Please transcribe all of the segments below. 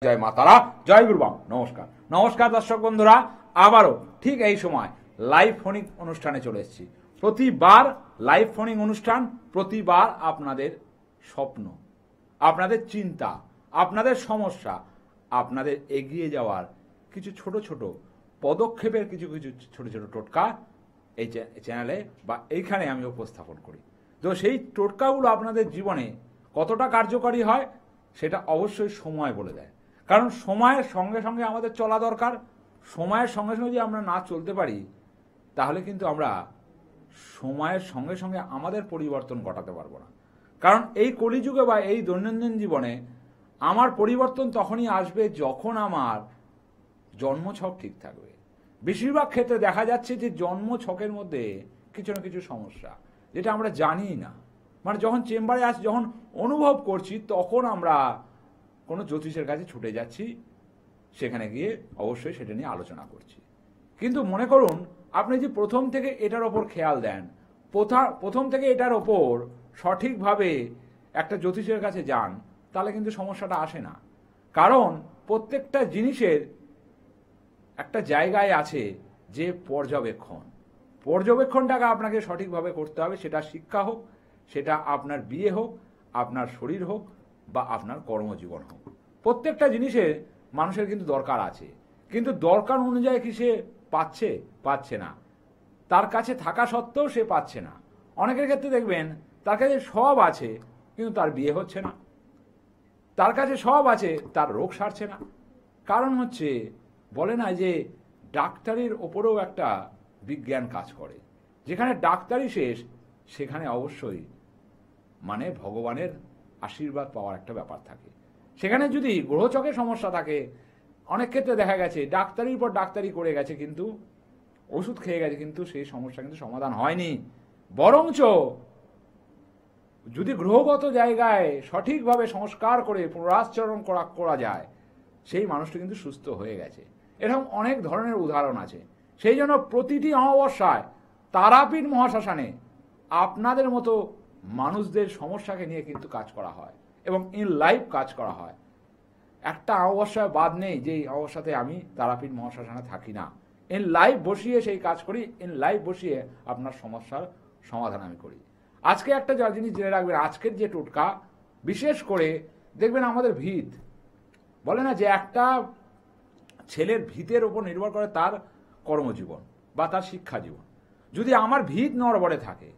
জয় মা তারা, জয় গুরুবাম। নমস্কার নমস্কার দর্শক বন্ধুরা, আবারও ঠিক এই সময় লাইভ ফোনিং অনুষ্ঠানে চলে এসেছি। প্রতিবার লাইভ ফোনিং অনুষ্ঠান, প্রতিবার আপনাদের স্বপ্ন, আপনাদের চিন্তা, আপনাদের সমস্যা, আপনাদের এগিয়ে যাওয়ার কিছু ছোট ছোট পদক্ষেপের কিছু কিছু ছোট ছোট টোটকা এই চ্যানেলে বা এইখানে আমি উপস্থাপন করি। তো সেই টোটকাগুলো আপনাদের জীবনে কতটা কার্যকরী হয় সেটা অবশ্যই সময় বলে দেয়। কারণ সময়ের সঙ্গে সঙ্গে আমাদের চলা দরকার। সময়ের সঙ্গে সঙ্গে যদি আমরা না চলতে পারি তাহলে কিন্তু আমরা সময়ের সঙ্গে সঙ্গে আমাদের পরিবর্তন ঘটাতে পারবো না। কারণ এই কলিযুগে বা এই দৈনন্দিন জীবনে আমার পরিবর্তন তখনই আসবে যখন আমার জন্মছক ঠিক থাকবে। বেশিরভাগ ক্ষেত্রে দেখা যাচ্ছে যে জন্মছকের মধ্যে কিছু না কিছু সমস্যা, যেটা আমরা জানি না। মানে যখন চেম্বারে আসি, যখন অনুভব করছি, তখন আমরা কোনো জ্যোতিষের কাছে ছুটে যাচ্ছি, সেখানে গিয়ে অবশ্যই সেটা নিয়ে আলোচনা করছি। কিন্তু মনে করুন আপনি যে প্রথম থেকে এটার ওপর খেয়াল দেন, প্রথম থেকে এটার ওপর সঠিকভাবে একটা জ্যোতিষের কাছে যান, তাহলে কিন্তু সমস্যাটা আসে না। কারণ প্রত্যেকটা জিনিসের একটা জায়গায় আছে যে পর্যবেক্ষণটাকে আপনাকে সঠিকভাবে করতে হবে। সেটা শিক্ষা হোক, সেটা আপনার বিয়ে হোক, আপনার শরীর হোক, বা আপনার কর্মজীবন হোক। প্রত্যেকটা জিনিসে মানুষের কিন্তু দরকার আছে, কিন্তু দরকার অনুযায়ী কি সে পাচ্ছে না। তার কাছে থাকা সত্ত্বেও সে পাচ্ছে না। অনেকের ক্ষেত্রে দেখবেন তার কাছে সব আছে কিন্তু তার বিয়ে হচ্ছে না, তার কাছে সব আছে তার রোগ সারছে না। কারণ হচ্ছে, বলে না যে ডাক্তারির ওপরেও একটা বিজ্ঞান কাজ করে। যেখানে ডাক্তারি শেষ, সেখানে অবশ্যই মানে ভগবানের আশীর্বাদ পাওয়ার একটা ব্যাপার থাকে। সেখানে যদি গ্রহচকে সমস্যা থাকে, অনেক ক্ষেত্রে দেখা গেছে ডাক্তারির পর ডাক্তারি করে গেছে, কিন্তু ওষুধ খেয়ে গেছে, কিন্তু সেই সমস্যা কিন্তু সমাধান হয়নি। বরঞ্চ যদি গ্রহগত জায়গায় সঠিকভাবে সংস্কার করে পুনরাচরণ করা যায়, সেই মানুষটা কিন্তু সুস্থ হয়ে গেছে। এরকম অনেক ধরনের উদাহরণ আছে। সেই জন্য প্রতিটি অমাবস্যায় তারাপীঠ মহাশ্মশানে আপনাদের মতো মানুষদের সমস্যাকে নিয়ে কিন্তু কাজ করা হয় এবং ইন লাইভ কাজ করা হয়। একটা অমাবস্যায় বাদ নেই যে অমাবস্যাতে আমি তারাপীঠ মহাশ্মশানে থাকি না। ইন লাইভ বসিয়ে সেই কাজ করি, ইন লাইভ বসিয়ে আপনার সমস্যার সমাধান আমি করি। আজকে একটা জিনিস জেনে রাখবেন, আজকের যে টোটকা, বিশেষ করে দেখবেন আমাদের ভিত, বলে না যে একটা ছেলের ভিতের উপর নির্ভর করে তার কর্মজীবন বা তার শিক্ষা জীবন। যদি আমার ভিত নড়বড়ে থাকে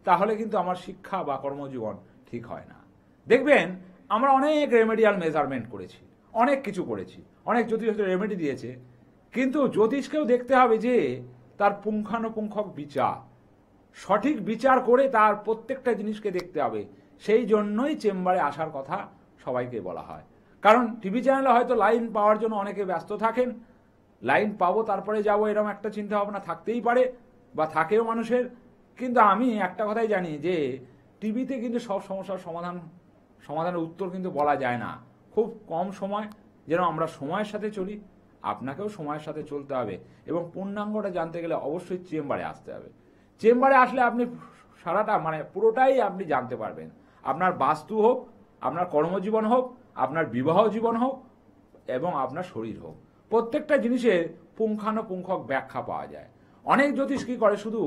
তাহলে কিন্তু আমার শিক্ষা বা কর্মজীবন ঠিক হয় না। দেখবেন আমরা অনেক রেমেডিয়াল মেজারমেন্ট করেছি, অনেক কিছু করেছি, অনেক জ্যোতিষ রেমেডি দিয়েছে, কিন্তু জ্যোতিষকেও দেখতে হবে যে তার পুঙ্খানুপুঙ্খক বিচার, সঠিক বিচার করে তার প্রত্যেকটা জিনিসকে দেখতে হবে। সেই জন্যই চেম্বারে আসার কথা সবাইকে বলা হয়। কারণ টিভি চ্যানেলে হয়তো লাইন পাওয়ার জন্য অনেকে ব্যস্ত থাকেন, লাইন পাবো তারপরে যাবো, এরকম একটা চিন্তা ভাবনা থাকতেই পারে বা থাকেও মানুষের। কিন্তু আমি একটা কথাই জানি যে টিভিতে কিন্তু সব সমস্যার সমাধানের উত্তর কিন্তু বলা যায় না। খুব কম সময়, যেন আমরা সময়ের সাথে চলি। আপনাকেও সময়ের সাথে চলতে হবে এবং পূর্ণাঙ্গটা জানতে গেলে অবশ্যই চেম্বারে আসতে হবে। চেম্বারে আসলে আপনি সারাটা মানে পুরোটাই আপনি জানতে পারবেন। আপনার বাস্তু হোক, আপনার কর্মজীবন হোক, আপনার বিবাহ জীবন হোক এবং আপনার শরীর হোক, প্রত্যেকটা জিনিসের পুঙ্খানুপুঙ্খক ব্যাখ্যা পাওয়া যায়। অনেক জ্যোতিষ কি করে, শুধু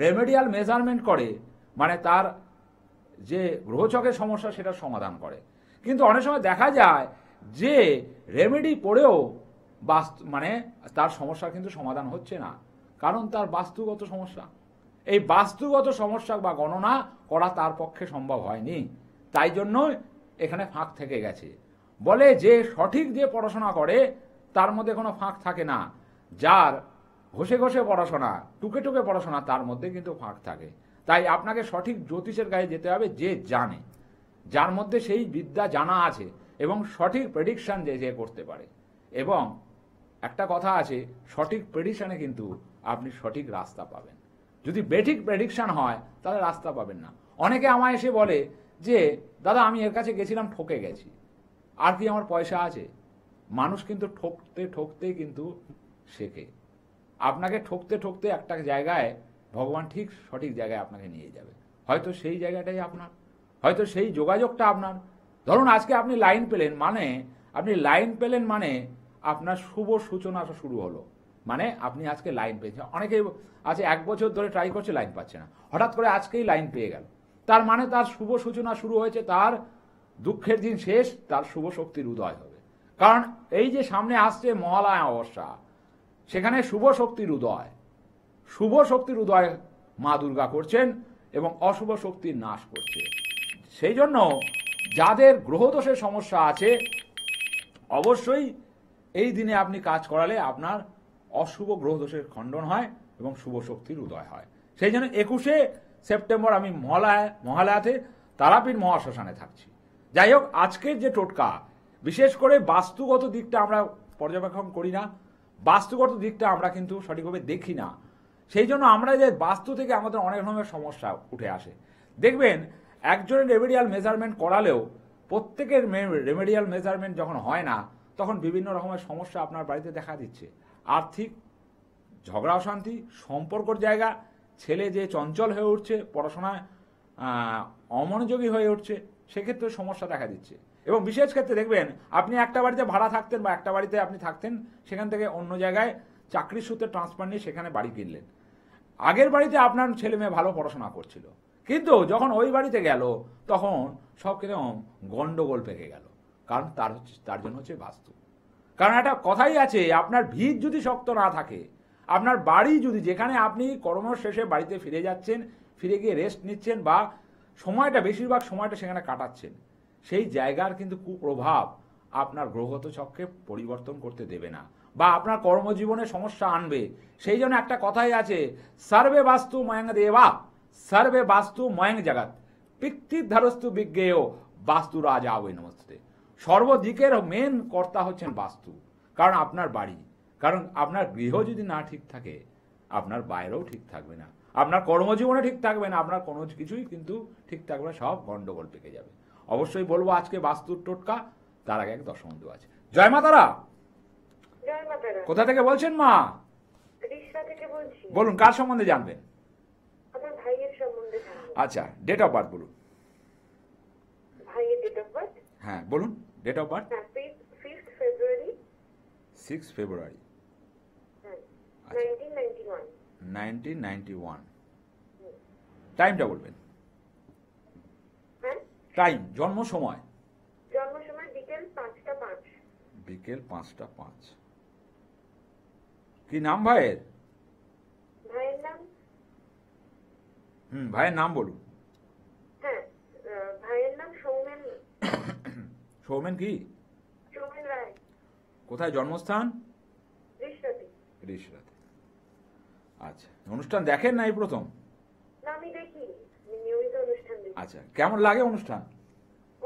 রেমেডিয়াল মেজারমেন্ট করে, মানে তার যে গ্রহচকের সমস্যা সেটা সমাধান করে। কিন্তু অনেক সময় দেখা যায় যে রেমেডি পড়েও মানে তার সমস্যা কিন্তু সমাধান হচ্ছে না, কারণ তার বাস্তুগত সমস্যা। এই বাস্তুগত সমস্যা বা গণনা করা তার পক্ষে সম্ভব হয়নি, তাই জন্য এখানে ফাঁক থেকে গেছে। বলে যে সঠিক যে পড়াশোনা করে তার মধ্যে কোনো ফাঁক থাকে না, যার ঘষে ঘষে পড়াশোনা, টুকে টুকে পড়াশোনা, তার মধ্যে কিন্তু ফাঁক থাকে। তাই আপনাকে সঠিক জ্যোতিষের গায়ে যেতে হবে, যে জানে, যার মধ্যে সেই বিদ্যা জানা আছে এবং সঠিক প্রেডিকশন যে করতে পারে। এবং একটা কথা আছে, সঠিক প্রেডিকশনে কিন্তু আপনি সঠিক রাস্তা পাবেন। যদি বেঠিক প্রেডিকশন হয় তাহলে রাস্তা পাবেন না। অনেকে আমায় এসে বলে যে দাদা আমি এর কাছে গেছিলাম, ঠকে গেছি, আর কি আমার পয়সা আছে? মানুষ কিন্তু ঠকতে ঠকতে কিন্তু শেখে। আপনাকে ঠকতে ঠকতে একটা জায়গায় ভগবান ঠিক সঠিক জায়গায় আপনাকে নিয়ে যাবে। হয়তো সেই জায়গাটাই আপনার, হয়তো সেই যোগাযোগটা আপনার। ধরুন আজকে আপনি লাইন পেলেন, মানে আপনি লাইন পেলেন মানে আপনার শুভ সূচনা শুরু হলো, মানে আপনি আজকে লাইন পেয়েছেন। অনেকেই আছে 1 বছর ধরে ট্রাই করছে, লাইন পাচ্ছে না, হঠাৎ করে আজকেই লাইন পেয়ে গেল, তার মানে তার শুভ সূচনা শুরু হয়েছে, তার দুঃখের দিন শেষ, তার শুভ শক্তির উদয় হবে। কারণ এই যে সামনে আসছে মহালয়া অমাবস্যা, সেখানে শুভ শক্তির উদয়, শুভ শক্তির উদয় মা দুর্গা করছেন এবং অশুভ শক্তির নাশ করছে। সেই জন্য যাদের গ্রহদোষের সমস্যা আছে, অবশ্যই এই দিনে আপনি কাজ করালে আপনার অশুভ গ্রহদোষের খণ্ডন হয় এবং শুভ শক্তির উদয় হয়। সেই জন্য 21শে সেপ্টেম্বর আমি মহালয়াতে তারাপীঠ মহাশ্মশানে থাকছি। যাই হোক, আজকের যে টোটকা, বিশেষ করে বাস্তুগত দিকটা আমরা পর্যবেক্ষণ করি না, বাস্তুগত দিকটা আমরা কিন্তু সঠিকভাবে দেখি না। সেই জন্য আমরা যে বাস্তু থেকে আমাদের অনেক রকমের সমস্যা উঠে আসে। দেখবেন একজনের রেমেডিয়াল মেজারমেন্ট করালেও প্রত্যেকের রেমেডিয়াল মেজারমেন্ট যখন হয় না, তখন বিভিন্ন রকমের সমস্যা আপনার বাড়িতে দেখা দিচ্ছে। আর্থিক ঝগড়া অশান্তি, সম্পর্কর জায়গা, ছেলে যে চঞ্চল হয়ে উঠছে, পড়াশোনায় অমনোযোগী হয়ে উঠছে, সেক্ষেত্রে সমস্যা দেখা দিচ্ছে। এবং বিশেষ ক্ষেত্রে দেখবেন আপনি একটা বাড়িতে ভাড়া থাকতেন বা একটা বাড়িতে আপনি থাকতেন, সেখান থেকে অন্য জায়গায় চাকরির সূত্রে ট্রান্সফার নিয়ে সেখানে বাড়ি কিনলেন। আগের বাড়িতে আপনার ছেলে মেয়ে ভালো পড়াশোনা করছিল, কিন্তু যখন ওই বাড়িতে গেল তখন সব কিরকম গন্ডগোল পেকে গেল। কারণ তার জন্য হচ্ছে বাস্তু। কারণ একটা কথাই আছে, আপনার ভিত যদি শক্ত না থাকে, আপনার বাড়ি যদি, যেখানে আপনি কর্ম শেষে বাড়িতে ফিরে যাচ্ছেন, ফিরে গিয়ে রেস্ট নিচ্ছেন বা সময়টা বেশিরভাগ সময়টা সেখানে কাটাচ্ছেন, সেই জায়গার কিন্তু কুপ্রভাব আপনার গ্রহগত চক্রে পরিবর্তন করতে দেবে না বা আপনার কর্মজীবনে সমস্যা আনবে। সেই জন্য একটা কথাই আছে, সর্বে বাস্তু ময়ং দেবা, সর্বে বাস্তু ময়ং জগৎ, পিতৃধারস্তু বিজ্ঞেয় বাস্তু রাজা ওই নমস্তে। সর্বদিকের মেন কর্তা হচ্ছেন বাস্তু। কারণ আপনার বাড়ি, কারণ আপনার গৃহ যদি না ঠিক থাকে, আপনার বাইরেও ঠিক থাকবে না, আপনার কর্মজীবনে ঠিক থাকবে না, আপনার কোনো কিছুই কিন্তু ঠিক থাকবে না, সব গন্ডগোল পেকে যাবে। অবশ্যই বলবো আজকে বাস্তুর টোটকা, তার আগে এক দশবন্ধু আছে। জয় মা তারা। কোথা থেকে বলছেন মা? বলুন, কার সম্বন্ধে জানবেন? আমার ভাইয়ের সম্বন্ধে। আচ্ছা, ডেট অফ বার্থ বলুন। ভাইয়ের ডেট অফ বার্থ? হ্যাঁ বলুন, ডেট অফ বার্থ। 5th ফেব্রুয়ারি। 6 ফেব্রুয়ারি 1991। 1991। টাইমটা বলবেন। হ্যাঁ, টাইম, জন্ম সময়। জন্ম সময় বিকেল 5টা 5। বিকেল 5টা 5। কি নাম ভাইয়ের? ভাইয়ের নাম? ভাইয়ের নাম বলুন। হ্যাঁ, ভাইয়ের নাম সৌমেন। সৌমেন কি? সৌমেন রায়। কোথায় জন্মস্থান? ঋষরাতে। ঋষরাতে। আচ্ছা, অনুষ্ঠান দেখেন না এই প্রথম? না, আমি দেখি, নিয়মিত অনুষ্ঠান দেখি। আচ্ছা, কেমন লাগে অনুষ্ঠান?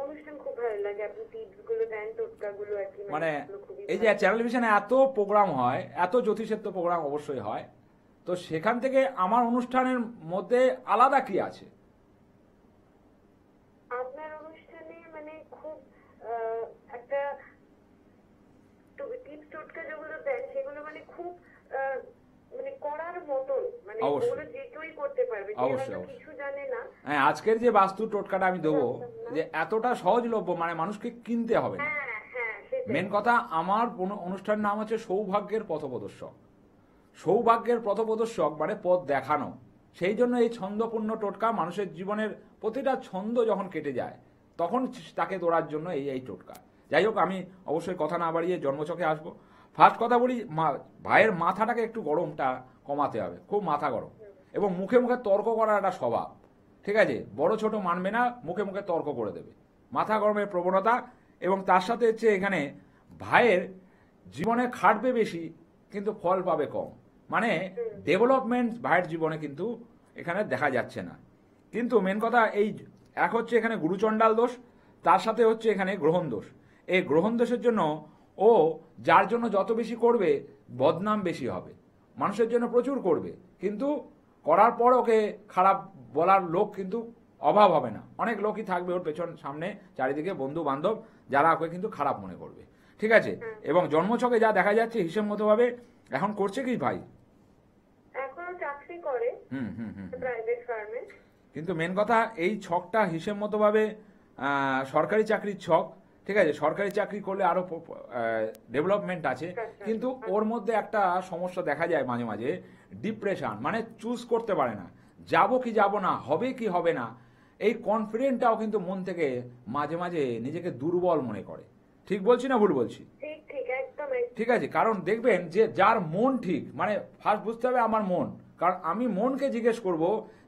অনুষ্ঠান খুব ভালো লাগে, আপনি টিপসগুলো দেন, টোটকাগুলো আর কি, মানে খুবই এই যে টেলিভিশনে এত প্রোগ্রাম হয়, এত জ্যোতিষের তো প্রোগ্রাম অবশ্যই হয়, তো সেখান থেকে আমার অনুষ্ঠানের মধ্যে আলাদা কি আছে? আপনার অনুষ্ঠানে মানে খুব একটা টিপস টোটকা যেগুলো দেন, সেগুলো মানে খুব মানে করার মতন, মানে ওগুলো যে কেউই করতে পারবে, যে হয়তো কিছু জানে না। হ্যাঁ, আজকের যে বাস্তু টোটকাটা আমি দেবো, যে এতটা সহজলভ্য, মানে মানুষকে কিনতে হবে না। মেন কথা, আমার অনুষ্ঠানের নাম হচ্ছে সৌভাগ্যের পথপ্রদর্শক। সৌভাগ্যের পথপ্রদর্শক মানে পথ দেখানো। সেই জন্য এই ছন্দপূর্ণ টোটকা, মানুষের জীবনের প্রতিটা ছন্দ যখন কেটে যায়, তখন তাকে তোড়ার জন্য এই টোটকা। যাই হোক, আমি অবশ্যই কথা না বাড়িয়ে জন্মছকে আসবো। ফার্স্ট কথা বলি, ভাইয়ের মাথাটাকে একটু গরমটা কমাতে হবে, খুব মাথা গরম, এবং মুখে মুখে তর্ক করার একটা স্বভাব, ঠিক আছে? বড় ছোট মানবে না, মুখে মুখে তর্ক করে দেবে, মাথা গরমের প্রবণতা। এবং তার সাথে হচ্ছে এখানে ভাইয়ের জীবনে খাটবে বেশি কিন্তু ফল পাবে কম, মানে ডেভেলপমেন্ট ভাইয়ের জীবনে কিন্তু এখানে দেখা যাচ্ছে না। কিন্তু মেন কথা, এই এক হচ্ছে এখানে গুরুচণ্ডাল দোষ, তার সাথে হচ্ছে এখানে গ্রহণ দোষ। এই গ্রহণ দোষের জন্য ও যার জন্য যত বেশি করবে, বদনাম বেশি হবে, মানুষের জন্য প্রচুর করবে, কিন্তু করার পর ওকে খারাপ বলার লোক কিন্তু অভাব হবে না। অনেক লোকই থাকবে ওর পেছন সামনে চারিদিকে, বন্ধু বান্ধব, যারা ওকে কিন্তু খারাপ মনে করবে, ঠিক আছে? এবং জন্মছকে যা দেখা যাচ্ছে হিসেব মতো ভাবে এখন করছে কি ভাই? এখনো চাকরি করে প্রাইভেট ফার্মে। কিন্তু মেন কথা, এই ছকটা হিসেব মতো ভাবে সরকারি চাকরির ছক, ঠিক আছে, সরকারি চাকরি করলে আরো ডেভেলপমেন্ট আছে, কিন্তু ওর মধ্যে একটা সমস্যা দেখা যায় মাঝে মাঝে, ডিপ্রেশন, মানে চুজ করতে পারে না, যাব কি যাব না, হবে কি হবে না, এই কনফিডেন্টটাও কিন্তু মন থেকে মাঝে মাঝে নিজেকে দুর্বল মনে করে। ঠিক বলছি না ভুল বলছি? ঠিক আছে, কারণ দেখবেন যে যার মন ঠিক, মানে ফার্স্ট বুঝতে হবে আমার মন, কারণ আমি মনকে জিজ্ঞেস করব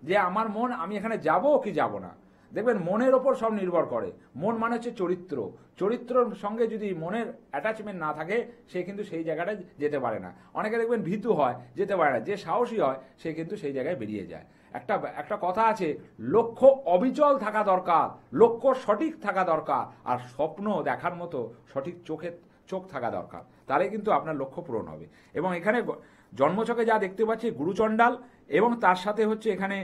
যে আমার মন, আমি এখানে যাব কি যাব না। দেখবেন মনের ওপর সব নির্ভর করে। মন মানে হচ্ছে চরিত্র, চরিত্রর সঙ্গে যদি মনের অ্যাটাচমেন্ট না থাকে সে কিন্তু সেই জায়গাটায় যেতে পারে না। অনেকে দেখবেন ভীতু হয়, যেতে পারে না, যে সাহসী হয় সে কিন্তু সেই জায়গায় বেরিয়ে যায়। একটা কথা আছে, লক্ষ্য অবিচল থাকা দরকার, লক্ষ্য সঠিক থাকা দরকার, আর স্বপ্ন দেখার মতো সঠিক চোখ থাকা দরকার, তাহলে কিন্তু আপনার লক্ষ্য পূরণ হবে। এবং এখানে জন্মছকে যা দেখতে পাচ্ছি গুরুচণ্ডাল, এবং তার সাথে হচ্ছে এখানে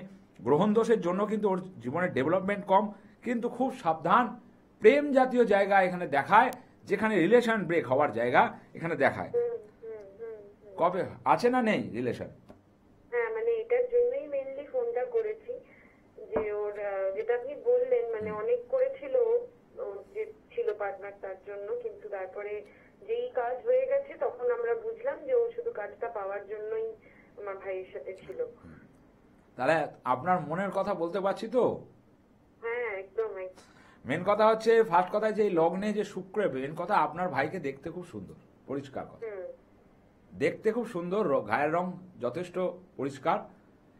গ্রহণ দোষের জন্য কিন্তু ওর জীবনের ডেভেলপমেন্ট কম, কিন্তু খুব সাবধান। প্রেম জাতীয় জায়গা এখানে দেখায়, যেখানে রিলেশন ব্রেক হওয়ার জায়গা এখানে দেখায়। কবে আছে না নেই রিলেশন? হ্যাঁ, মানে এটার জন্যই মেইনলি ফোনটা করেছি, যে ওর যেটা আপনি বললেন, মানে অনেক করেছিল যে ছিল পার্টনার তার জন্য, কিন্তু তারপরে যেই কাজ হয়ে গেছে তখন আমরা বুঝলাম যে ও শুধু কাজটা পাওয়ার জন্যই আমার ভাইয়ের সাথে ছিল। তাহলে আপনার মনের কথা বলতে পারছি তো? হ্যাঁ, একদম। মেন কথা হচ্ছে, ফার্স্ট কথা যে লগ্নে যে শুক্র, মেন কথা আপনার ভাইকে দেখতে খুব সুন্দর, পরিষ্কার কথা, দেখতে খুব সুন্দর, গায়ের রং যথেষ্ট পরিষ্কার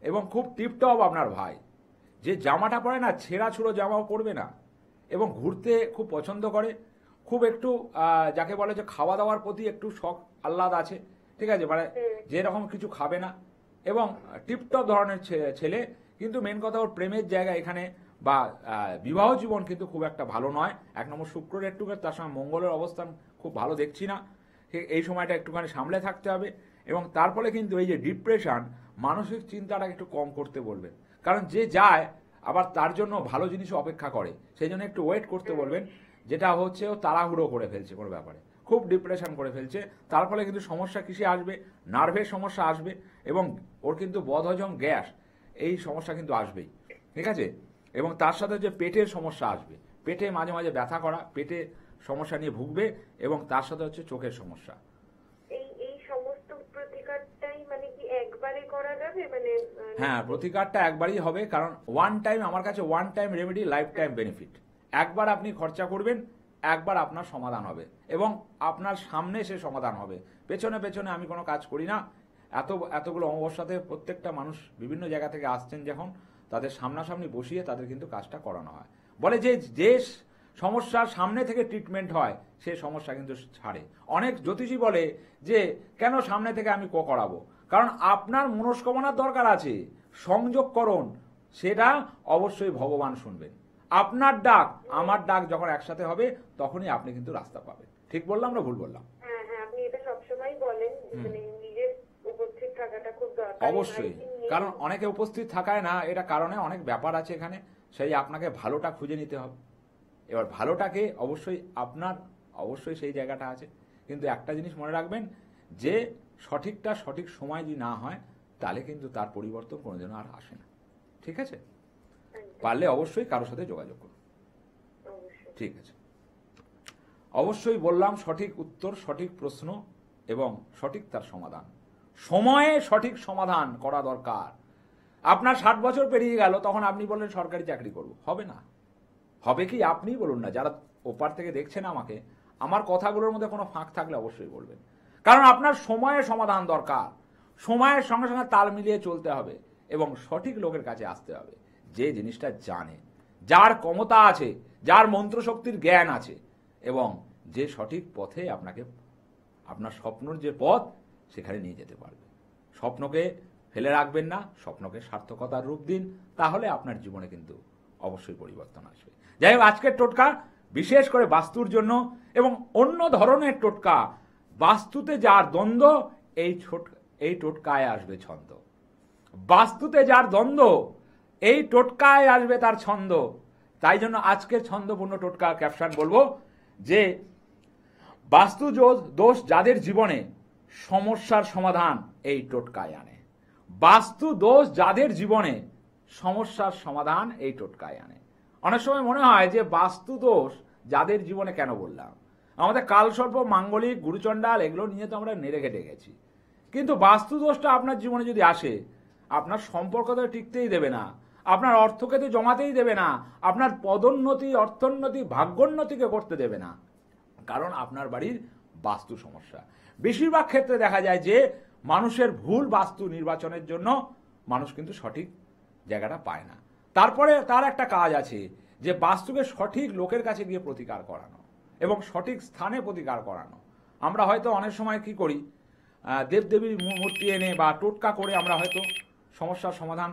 এবং খুব টিপটপ আপনার ভাই। যে জামাটা পরে না, ছেঁড়া ছুড়ো জামাও পরবে না, এবং ঘুরতে খুব পছন্দ করে, খুব একটু যাকে বলে যে খাওয়া দাওয়ার প্রতি একটু শখ আহ্লাদ আছে, ঠিক আছে, মানে যেরকম কিছু খাবে না, এবং টিপটপ ধরনের ছেলে। কিন্তু মেন কথা ওর প্রেমের জায়গা এখানে বা বিবাহ জীবন কিন্তু খুব একটা ভালো নয়। এক নম্বর শুক্রের একটু, তার সঙ্গে মঙ্গলের অবস্থান খুব ভালো দেখছি না, এই সময়টা একটুখানি সামলে থাকতে হবে। এবং তার ফলে কিন্তু এই যে ডিপ্রেশন, মানসিক চিন্তাটা একটু কম করতে বলবেন, কারণ যে যায় আবার তার জন্য ভালো জিনিস অপেক্ষা করে, সেই জন্য একটু ওয়েট করতে বলবেন। যেটা হচ্ছে ও তাড়াহুড়ো করে ফেলছে কোনো ব্যাপারে, খুব ডিপ্রেশন করে ফেলছে, তার ফলে কিন্তু সমস্যা কিসে আসবে, নার্ভের সমস্যা আসবে, এবং ওর কিন্তু বদহজম, গ্যাস, এই সমস্যা কিন্তু আসবেই, ঠিক আছে। এবং তার সাথে যে পেটের সমস্যা আসবে, পেটে মাঝে মাঝে ব্যথা করা, পেটে সমস্যা নিয়ে ভুগবে, এবং তার সাথে হচ্ছে চোখের সমস্যা। এই সমস্ত প্রতিকারটাই মানে কি একবারে করা যাবে? মানে হ্যাঁ, প্রতিকারটা একবারই হবে, কারণ ওয়ান টাইম, আমার কাছে one time remedy, life time benefit. একবার আপনি খরচা করবেন, একবার আপনার সমাধান হবে, এবং আপনার সামনে সে সমাধান হবে। পেছনে পেছনে আমি কোনো কাজ করি না। এতগুলো অমাবস্যাতে প্রত্যেকটা মানুষ বিভিন্ন জায়গা থেকে আসছেন, যখন তাদের সামনাসামনি বসিয়ে তাদের কিন্তু কাজটা করানো হয়। বলে যে সমস্যার সামনে থেকে ট্রিটমেন্ট হয়, সে সমস্যা কিন্তু ছাড়ে। অনেক জ্যোতিষী বলে যে কেন সামনে থেকে আমি করাবো, কারণ আপনার মনস্কামনার দরকার আছে, সংযোগকরণ, সেটা অবশ্যই ভগবান শুনবেন। আপনার ডাক আমার ডাক যখন একসাথে হবে, তখনই আপনি কিন্তু রাস্তা পাবেন। ঠিক বললাম না ভুল বললাম? হ্যাঁ, আপনি এটা সবসময় বলেন, নিজের উপস্থিত থাকাটা খুব দরকার। অবশ্যই, কারণ অনেকে উপস্থিত থাকায় না, এটা কারণে অনেক ব্যাপার আছে এখানে, সেই আপনাকে ভালোটা খুঁজে নিতে হবে। এবার ভালোটাকে অবশ্যই সেই জায়গাটা আছে, কিন্তু একটা জিনিস মনে রাখবেন, যে সঠিকটা সঠিক সময় যদি না হয়, তাহলে কিন্তু তার পরিবর্তন কোনোদিনও আর আসে না। ঠিক আছে, পারলে অবশ্যই কারোর সাথে যোগাযোগ করুন। ঠিক আছে, অবশ্যই বললাম সঠিক উত্তর, সঠিক প্রশ্ন এবং সঠিক তার সমাধান, সময়ে সঠিক সমাধান করা দরকার। আপনার 60 বছর পেরিয়ে গেল, তখন আপনি বললেন সরকারি চাকরি করব, হবে না। হবে কি আপনি বলুন না, যারা ওপার থেকে দেখছেন আমাকে, আমার কথাগুলোর মধ্যে কোনো ফাঁক থাকলে অবশ্যই বলবেন, কারণ আপনার সময়ে সমাধান দরকার। সময়ের সঙ্গে সঙ্গে তাল মিলিয়ে চলতে হবে, এবং সঠিক লোকের কাছে আসতে হবে, যে জিনিসটা জানে, যার ক্ষমতা আছে, যার মন্ত্রশক্তির জ্ঞান আছে, এবং যে সঠিক পথে আপনাকে, আপনার স্বপ্নর যে পথ, সেখানে নিয়ে যেতে পারবে। স্বপ্নকে ফেলে রাখবেন না, স্বপ্নকে সার্থকতার রূপ দিন, তাহলে আপনার জীবনে কিন্তু অবশ্যই পরিবর্তন আসবে। যাই হোক, আজকের টোটকা বিশেষ করে বাস্তুর জন্য, এবং অন্য ধরনের টোটকা, বাস্তুতে যার দ্বন্দ্ব, এই টোটকায় আসবে ছন্দ। বাস্তুতে যার দ্বন্দ্ব, এই টোটকায় আসবে তার ছন্দ। তাই জন্য আজকের ছন্দপূর্ণ টোটকা ক্যাপশন বলবো যে, বাস্তু দোষ যাদের জীবনে, সমস্যার সমাধান এই টোটকায় আনে। বাস্তু দোষ যাদের জীবনে, সমস্যার সমাধান এই টোটকায় আনে। অনেক সময় মনে হয় যে বাস্তু দোষ যাদের জীবনে কেন বললাম, আমাদের কালসর্প, মাঙ্গলিক, গুরুচণ্ডাল এগুলো নিয়ে তো আমরা নেড়ে ঘেটে গেছি, কিন্তু বাস্তুদোষটা আপনার জীবনে যদি আসে, আপনার সম্পর্ক তো টিকতেই দেবে না, আপনার অর্থকে তো জমাতেই দেবে না, আপনার পদোন্নতি, অর্থোন্নতি, ভাগ্যোন্নতিকে করতে দেবে না, কারণ আপনার বাড়ির বাস্তু সমস্যা। বেশিরভাগ ক্ষেত্রে দেখা যায় যে মানুষের ভুল বাস্তু নির্বাচনের জন্য মানুষ কিন্তু সঠিক জায়গাটা পায় না। তারপরে তার একটা কাজ আছে যে বাস্তুকে সঠিক লোকের কাছে গিয়ে প্রতিকার করানো এবং সঠিক স্থানে প্রতিকার করানো। আমরা হয়তো অনেক সময় কি করি, দেবদেবীর মূর্তি এনে বা টোটকা করে আমরা হয়তো সমস্যার সমাধান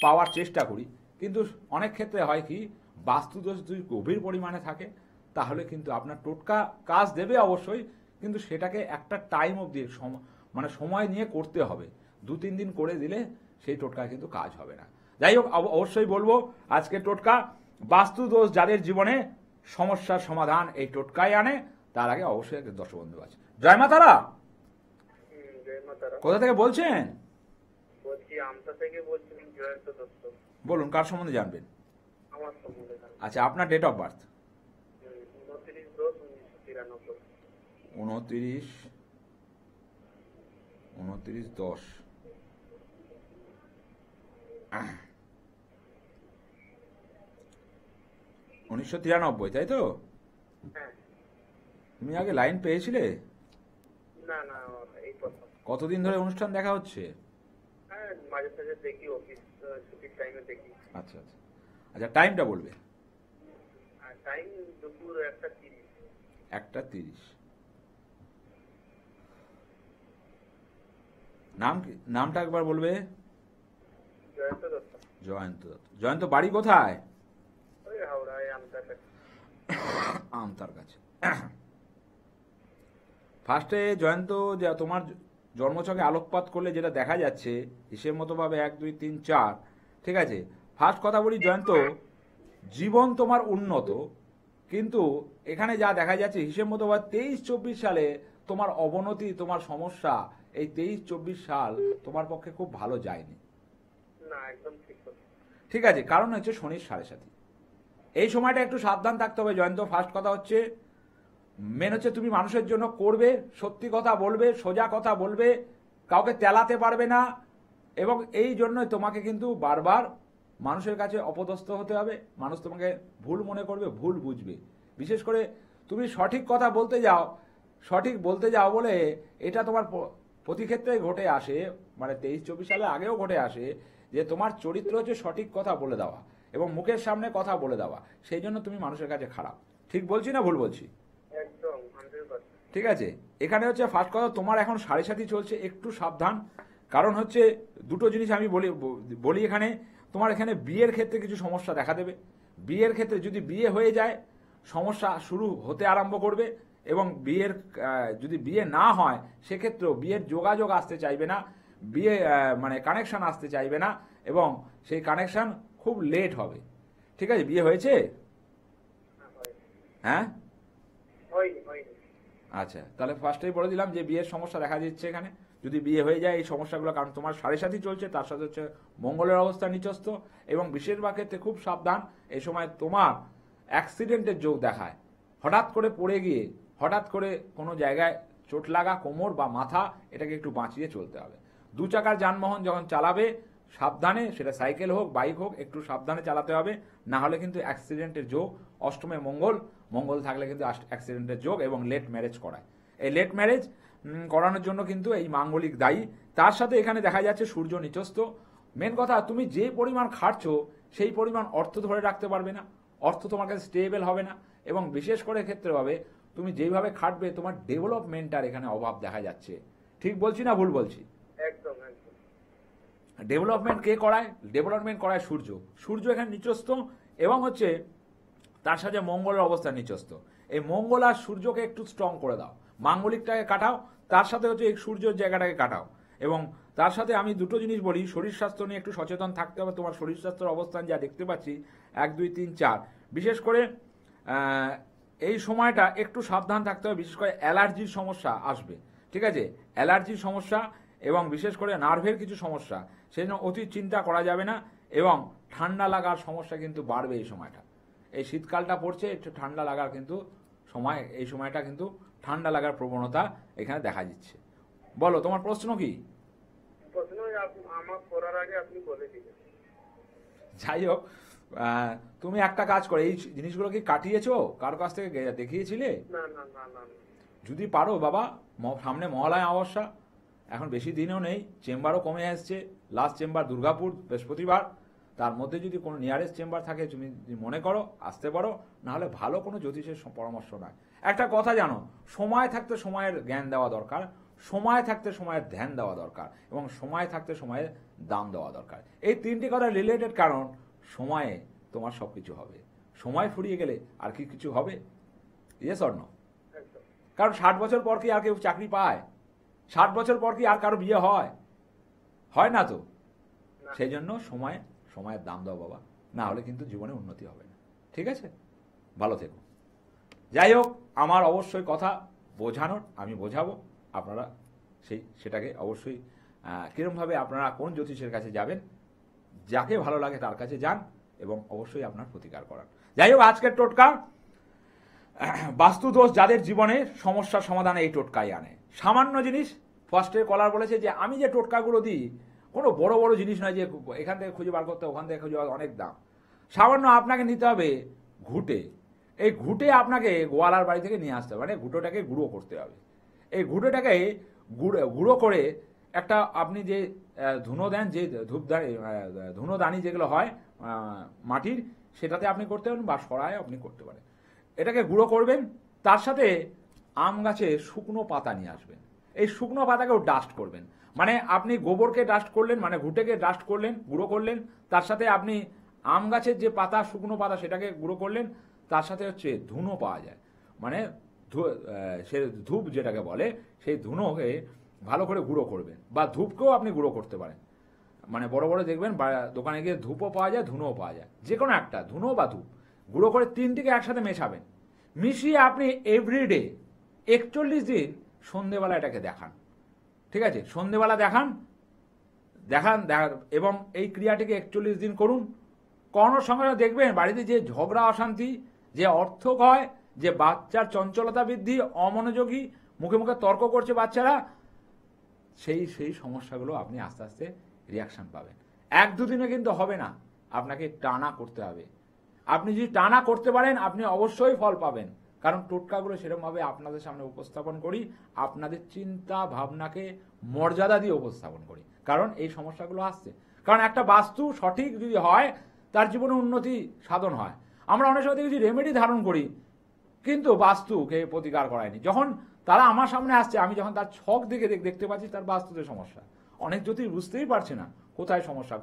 পাওয়ার চেষ্টা করি, কিন্তু অনেক ক্ষেত্রে হয় কি, বাস্তুদোষ যদি গভীর পরিমাণে থাকে তাহলে কিন্তু আপনার টোটকা কাজ দেবে অবশ্যই, কিন্তু সেটাকে একটা টাইম অবধি মানে সময় নিয়ে করতে হবে। 2-3 দিন করে দিলে সেই টোটকা কিন্তু কাজ হবে না। যাই হোক, অবশ্যই বলবো আজকে টোটকা বাস্তুদোষ যাদের জীবনে সমস্যার সমাধান এই টোটকায় আনে, তার আগে অবশ্যই একটা দর্শক বন্ধু আছে। জয় মা তারা। কোথা থেকে বলছেন? বলছি আমতা থেকে বলছিলাম, জয়ন্ত দত্ত। বলুন, কার সম্বন্ধে জানবেন? আমার সম্বন্ধে জানবো। আচ্ছা, আপনার ডেট অফ বার্থ? 29/10/1993। 29/10। 1993, তাই তো? হ্যাঁ। তুমি আগে লাইন পেয়েছিলে? না না, এই প্রথম। কতদিন ধরে অনুষ্ঠান দেখা হচ্ছে? হ্যাঁ, মাঝে সাঝে দেখি, অফিস ছুটির টাইমে দেখি। আচ্ছা আচ্ছা আচ্ছা, টাইমটা বলবে? আর টাইম দুপুর 1:30। 1:30। নাম কি? নামটা একবার বলবে? জয়ন্ত দত্ত। জয়ন্ত দত্ত। জয়ন্ত বাড়ি কোথায়? ওই হাওড়ায় আমতার কাছে। আমতার কাছে। ফার্স্টে জয়ন্ত, যে তোমার জন্মছকে আলোকপাত করলে যেটা দেখা যাচ্ছে হিসেব মতো ভাবে 1 2 3 4, ঠিক আছে? ফার্স্ট কথা বলি জয়ন্ত, জীবন তোমার উন্নত, কিন্তু এখানে যা দেখা যাচ্ছে হিসেব মতো ভাবে 23-24 সালে তোমার অবনতি, তোমার সমস্যা, এই 23-24 সাল তোমার পক্ষে খুব ভালো যায়নি। না, একদম ঠিক কথা। ঠিক আছে, কারণ হচ্ছে শনির 7.5। এই সময়টা একটু সাবধান থাকতে হবে জয়ন্ত। ফার্স্ট কথা হচ্ছে, মেন হচ্ছে তুমি মানুষের জন্য করবে, সত্যি কথা বলবে, সোজা কথা বলবে, কাউকে তেলাতে পারবে না, এবং এই জন্যই তোমাকে কিন্তু বারবার মানুষের কাছে অপদস্থ হতে হবে। মানুষ তোমাকে ভুল মনে করবে, ভুল বুঝবে। বিশেষ করে তুমি সঠিক কথা বলতে যাও, সঠিক বলতে যাও বলে এটা তোমার প্রতি ক্ষেত্রে ঘটে আসে, মানে 23-24 সালে আগেও ঘটে আসে, যে তোমার চরিত্র হচ্ছে সঠিক কথা বলে দেওয়া এবং মুখের সামনে কথা বলে দেওয়া, সেই জন্য তুমি মানুষের কাছে খারাপ। ঠিক বলছি না ভুল বলছি? একদম 100%। ঠিক আছে, এখানে হচ্ছে ফার্স্ট কথা, তোমার এখন 7.5 চলছে, একটু সাবধান। কারণ হচ্ছে দুটো জিনিস আমি বলি এখানে, তোমার এখানে বিয়ের ক্ষেত্রে কিছু সমস্যা দেখা দেবে। বিয়ের ক্ষেত্রে যদি বিয়ে হয়ে যায়, সমস্যা শুরু হতে আরম্ভ করবে, এবং যদি বিয়ে না হয় সেক্ষেত্রেও বিয়ের যোগাযোগ আসতে চাইবে না, বিয়ে মানে কানেকশন আসতে চাইবে না, এবং সেই কানেকশন খুব লেট হবে। ঠিক আছে? বিয়ে হয়েছে? হ্যাঁ, হয়নি। আচ্ছা, তাহলে ফার্স্টেই বলে দিলাম যে বিয়ের সমস্যা দেখা দিচ্ছে এখানে। যদি বিয়ে হয়ে যায় এই সমস্যাগুলো, কারণ তোমার 7.5 চলছে, তার সাথে হচ্ছে মঙ্গলের অবস্থা নিচস্থ, এবং বেশিরভাগ ক্ষেত্রে খুব সাবধান। এই সময় তোমার অ্যাক্সিডেন্টের যোগ দেখায়, হঠাৎ করে পড়ে গিয়ে, হঠাৎ করে কোনো জায়গায় চোট লাগা, কোমর বা মাথা, এটাকে একটু বাঁচিয়ে চলতে হবে। 2 চাকার যানবাহন যখন চালাবে সাবধানে, সেটা সাইকেল হোক, বাইক হোক, একটু সাবধানে চালাতে হবে, না হলে কিন্তু অ্যাক্সিডেন্টের যোগ। অষ্টমে মঙ্গল থাকলে কিন্তু অ্যাক্সিডেন্টের যোগ, এবং লেট ম্যারেজ করায়। এই লেট ম্যারেজ করানোর জন্য কিন্তু এই মাঙ্গলিক দায়ী। তার সাথে এখানে দেখা যাচ্ছে সূর্য নিচস্থ। মেন কথা, তুমি যে পরিমাণ খাটছো সেই পরিমাণ অর্থ ধরে রাখতে পারবে না, অর্থ তোমার কাছে স্টেবল হবে না, এবং বিশেষ করে ক্ষেত্রে হবে তুমি যেইভাবে খাটবে তোমার ডেভেলপমেন্টার এখানে অভাব দেখা যাচ্ছে। ঠিক বলছি না ভুল বলছি? একদম একদম। ডেভেলপমেন্ট কে করায়? ডেভেলপমেন্ট করায় সূর্য। সূর্য এখানে নিচস্থ, এবং হচ্ছে তার সাথে মঙ্গলের অবস্থা নিচস্থ। এই মঙ্গল আর সূর্যকে একটু স্ট্রং করে দাও, মাঙ্গলিকটাকে কাটাও, তার সাথে হচ্ছে এই সূর্যের জায়গাটাকে কাটাও। এবং তার সাথে আমি দুটো জিনিস বলি, শরীর স্বাস্থ্য নিয়ে একটু সচেতন থাকতে হবে। তোমার শরীর স্বাস্থ্যের অবস্থান যা দেখতে পাচ্ছি 1 2 3 4, বিশেষ করে এই সময়টা একটু সাবধান থাকতে হবে। বিশেষ করে অ্যালার্জির সমস্যা আসবে। ঠিক আছে? অ্যালার্জির সমস্যা এবং বিশেষ করে নার্ভের কিছু সমস্যা, সেই জন্য অতি চিন্তা করা যাবে না, এবং ঠান্ডা লাগার সমস্যা কিন্তু বাড়বে এই সময়টা। এই শীতকালটা পড়ছে, একটু ঠান্ডা লাগার কিন্তু সময়, এই সময়টা কিন্তু ঠান্ডা লাগার প্রবণতা এখানে দেখা দিচ্ছে। বলো তোমার প্রশ্ন কি? প্রশ্ন আমার করার আগে আপনি বলে দিলেন। যাই হোক, তুমি একটা কাজ করো, এই জিনিসগুলো কি কাটিয়েছো, কার কাছ থেকে দেখিয়েছিলে? না না না না না। যদি পারো বাবা, সামনে মহালয়া অমাবস্যা, এখন বেশি দিনও নেই, চেম্বারও কমে আসছে, লাস্ট চেম্বার দুর্গাপুর বৃহস্পতিবার, তার মধ্যে যদি কোনো নিয়ারেস্ট চেম্বার থাকে তুমি যদি মনে করো আসতে পারো, নাহলে ভালো কোনো জ্যোতিষের পরামর্শ নয়। একটা কথা জানো, সময় থাকতে সময়ের জ্ঞান দেওয়া দরকার, সময় থাকতে সময়ের ধ্যান দেওয়া দরকার, এবং সময় থাকতে সময়ের দাম দেওয়া দরকার। এই তিনটি কথা রিলেটেড, কারণ সময়ে তোমার সব কিছু হবে। সময় ফুরিয়ে গেলে আর কি কিছু হবে? Yes or no? একদম। কারণ 60 বছর পর কি আর কেউ চাকরি পায়? 60 বছর পর কি আর কারো বিয়ে হয়? হয় না তো। না। সেই জন্য সময়ের দাম দাও বাবা, না হলে কিন্তু জীবনে উন্নতি হবে না। ঠিক আছে, ভালো থেকো। যাই হোক, আমার অবশ্যই কথা বোঝানোর, আমি বোঝাবো, আপনারা সেটাকে অবশ্যই কিরমভাবে আপনারা কোন জ্যোতিষের কাছে যাবেন, যাকে ভালো লাগে তার কাছে যান, এবং অবশ্যই আপনার প্রতিকার করান। যাই হোক, আজকের টোটকা, বাস্তুদোষ যাদের জীবনে সমস্যার সমাধানে এই টোটকাই আনে। সামান্য জিনিস, ফার্স্টে কলার বলেছে যে আমি যে টোটকাগুলো দিই কোনো বড় বড় জিনিস নয় যে এখান থেকে খুঁজে বার করতে ওখান থেকে খুঁজে বার, অনেক দাম। সামান্য আপনাকে নিতে হবে ঘুঁটে, এই ঘুঁটে আপনাকে গোয়ালার বাড়ি থেকে নিয়ে আসতে হবে, মানে ঘুঁটোটাকে গুঁড়ো করতে হবে। এই ঘুঁটোটাকে গুঁড়ো করে একটা আপনি যে ধুনো দেন, যে ধুনোদানি যেগুলো হয় মাটির, সেটাতে আপনি করতে পারেন, বা সরায় আপনি করতে পারেন। এটাকে গুঁড়ো করবেন, তার সাথে আম গাছের শুকনো পাতা নিয়ে আসবেন। এই শুকনো পাতাকেও ডাস্ট করবেন, মানে আপনি গোবরকে ডাস্ট করলেন, মানে ঘুঁটেকে ডাস্ট করলেন, গুঁড়ো করলেন, তার সাথে আপনি আম গাছের যে পাতা, শুকনো পাতা, সেটাকে গুঁড়ো করলেন, তার সাথে হচ্ছে ধুনো পাওয়া যায়, মানে সে ধূপ যেটাকে বলে, সেই ধুনোকে ভালো করে গুঁড়ো করবেন, বা ধূপকেও আপনি গুঁড়ো করতে পারেন। মানে বড় বড় দেখবেন দোকানে গিয়ে ধূপও পাওয়া যায়, ধুনোও পাওয়া যায়, যে কোনো একটা, ধুনো বা ধূপ, গুঁড়ো করে তিনটিকে একসাথে মেশাবেন। মিশিয়ে আপনি এভরিডে 41 দিন সন্ধেবেলা এটাকে দেখান। ঠিক আছে, সন্ধেবেলা দেখান, এবং এই ক্রিয়াটিকে 41 দিন করুন। করানোর সঙ্গে সঙ্গে দেখবেন বাড়িতে যে ঝগড়া অশান্তি, যে অর্থক্ষয়, যে বাচ্চার চঞ্চলতা বৃদ্ধি, অমনোযোগী, মুখে মুখে তর্ক করছে বাচ্চারা, সেই সমস্যাগুলো আপনি আস্তে আস্তে রিয়াকশন পাবেন। 1-2 দিনে কিন্তু হবে না, আপনাকে টানা করতে হবে। আপনি যদি টানা করতে পারেন, আপনি অবশ্যই ফল পাবেন, কারণ টোটকাগুলো সেরকমভাবে আপনাদের সামনে উপস্থাপন করি, আপনাদের চিন্তা ভাবনাকে মর্যাদা দিয়ে উপস্থাপন করি, কারণ এই সমস্যাগুলো আসছে। কারণ একটা বাস্তু সঠিক যদি হয়, তার জীবনে উন্নতি সাধন হয়। আমরা অনেক সময় দেখেছি রেমেডি ধারণ করি, কিন্তু বাস্তুকে প্রতিকার করায়নি। যখন তারা আমার সামনে আসছে, আমি যখন তার ছক দিকে দেখতে পাচ্ছি তার বাস্তুতে সমস্যা, অনেক জ্যোতিষ বুঝতেই পারছে না কোথায় সমস্যা।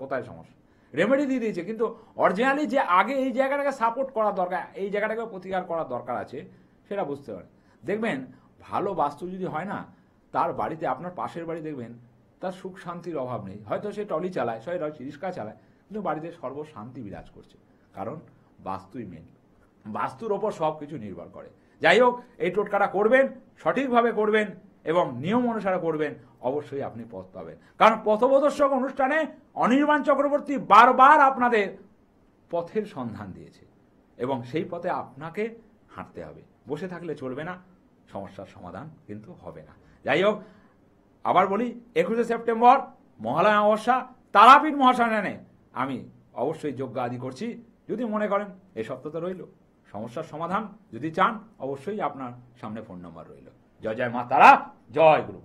রেমেডি দিয়ে দিয়েছে, কিন্তু অরিজিনালি যে আগে এই জায়গাটাকে সাপোর্ট করার দরকার, এই জায়গাটাকে প্রতিকার করার দরকার আছে, সেটা বুঝতে পারে। দেখবেন ভালো বাস্তু যদি হয় না, তার বাড়িতে, আপনার পাশের বাড়ি দেখবেন তার সুখ শান্তির অভাব নেই। হয়তো সে টলি চালায়, সে রিক্সা চালায়, কিন্তু বাড়িতে সর্বশান্তি বিরাজ করছে, কারণ বাস্তুই মেন। বাস্তুর ওপর সব কিছু নির্ভর করে। যাই হোক, এই টোটকাটা করবেন, সঠিকভাবে করবেন, এবং নিয়ম অনুসারে করবেন, অবশ্যই আপনি পথ পাবেন। কারণ পথপ্রদর্শক অনুষ্ঠানে অনির্বাণ চক্রবর্তী বারবার আপনাদের পথের সন্ধান দিয়েছে, এবং সেই পথে আপনাকে হাঁটতে হবে। বসে থাকলে চলবে না, সমস্যার সমাধান কিন্তু হবে না। যাই হোক, আবার বলি, 21শে সেপ্টেম্বর মহালয়া অমাবস্যা, তারাপীঠ মহাশ্মশানে আমি অবশ্যই যজ্ঞ আদি করছি। যদি মনে করেন, এই সপ্তাহ তো রইল, সমস্যার সমাধান যদি চান, অবশ্যই আপনার সামনে ফোন নাম্বার রইল। জয় জয় মা তারা, জয় গুরু।